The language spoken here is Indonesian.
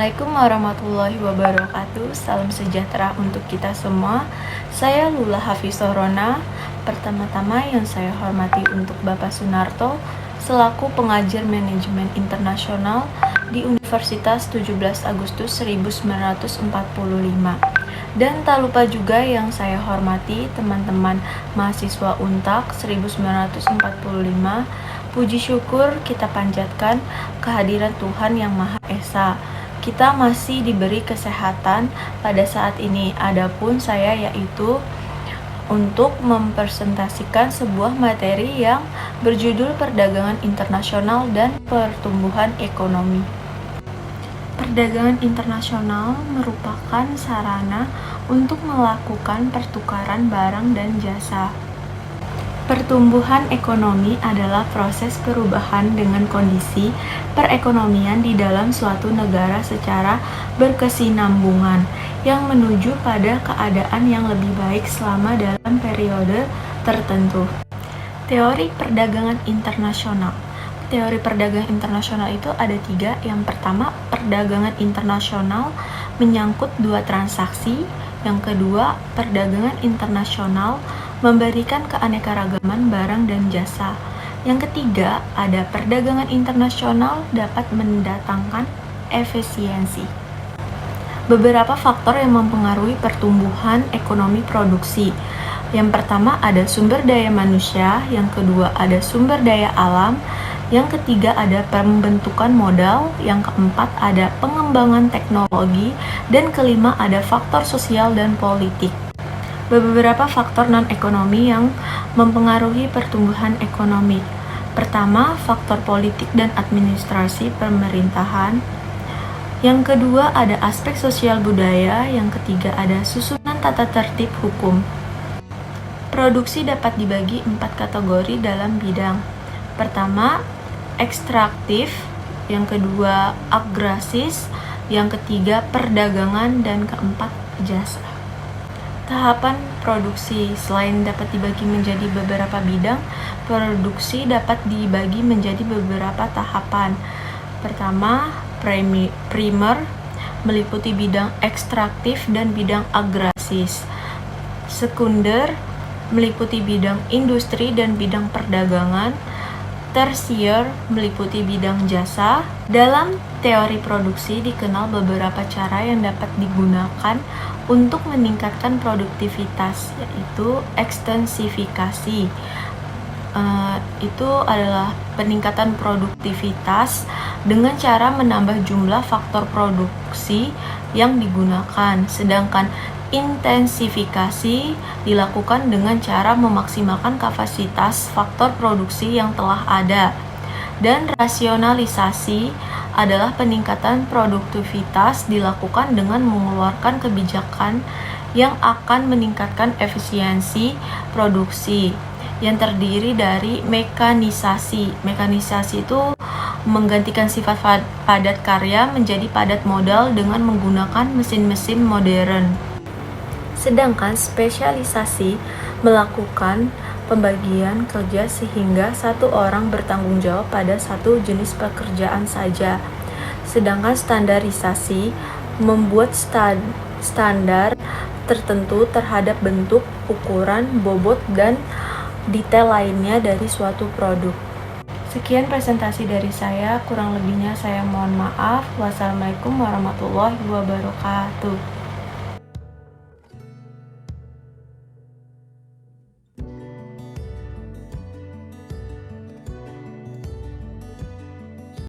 Assalamualaikum warahmatullahi wabarakatuh. Salam sejahtera untuk kita semua. Saya Lula Hafizorona. Pertama-tama yang saya hormati untuk Bapak Sunarto selaku pengajar manajemen internasional di Universitas 17 Agustus 1945. Dan tak lupa juga yang saya hormati teman-teman mahasiswa Untak 1945. Puji syukur kita panjatkan kehadiran Tuhan Yang Maha Esa. Kita masih diberi kesehatan pada saat ini. Adapun saya yaitu untuk mempresentasikan sebuah materi yang berjudul Perdagangan Internasional dan Pertumbuhan Ekonomi. Perdagangan internasional merupakan sarana untuk melakukan pertukaran barang dan jasa. Pertumbuhan ekonomi adalah proses perubahan dengan kondisi perekonomian di dalam suatu negara secara berkesinambungan yang menuju pada keadaan yang lebih baik selama dalam periode tertentu. Teori perdagangan internasional. Teori perdagangan internasional itu ada 3. Yang pertama, perdagangan internasional menyangkut 2 transaksi. Yang kedua, perdagangan internasional memberikan keanekaragaman barang dan jasa. Yang ketiga, ada perdagangan internasional dapat mendatangkan efisiensi. Beberapa faktor yang mempengaruhi pertumbuhan ekonomi produksi. Yang pertama ada sumber daya manusia, yang kedua ada sumber daya alam, yang ketiga ada pembentukan modal, yang keempat ada pengembangan teknologi, dan kelima ada faktor sosial dan politik. Beberapa faktor non-ekonomi yang mempengaruhi pertumbuhan ekonomi. Pertama, faktor politik dan administrasi pemerintahan. Yang kedua, ada aspek sosial budaya. Yang ketiga, ada susunan tata tertib hukum. Produksi dapat dibagi 4 kategori dalam bidang. Pertama, ekstraktif. Yang kedua, agrasis. Yang ketiga, perdagangan. Dan keempat, jasa. Tahapan produksi. Selain dapat dibagi menjadi beberapa bidang, produksi dapat dibagi menjadi beberapa tahapan. Pertama, primer, meliputi bidang ekstraktif dan bidang agrasis. Sekunder, meliputi bidang industri dan bidang perdagangan. Tersier, meliputi bidang jasa. Dalam teori produksi dikenal beberapa cara yang dapat digunakan untuk meningkatkan produktivitas, yaitu ekstensifikasi. Itu adalah peningkatan produktivitas dengan cara menambah jumlah faktor produksi yang digunakan, sedangkan intensifikasi dilakukan dengan cara memaksimalkan kapasitas faktor produksi yang telah ada. Dan rasionalisasi adalah peningkatan produktivitas dilakukan dengan mengeluarkan kebijakan yang akan meningkatkan efisiensi produksi yang terdiri dari mekanisasi. Mekanisasi itu menggantikan sifat padat karya menjadi padat modal dengan menggunakan mesin-mesin modern. Sedangkan spesialisasi melakukan pembagian kerja sehingga satu orang bertanggung jawab pada satu jenis pekerjaan saja. Sedangkan standarisasi membuat standar tertentu terhadap bentuk, ukuran, bobot, dan detail lainnya dari suatu produk. Sekian presentasi dari saya, kurang lebihnya saya mohon maaf. Wassalamualaikum warahmatullahi wabarakatuh.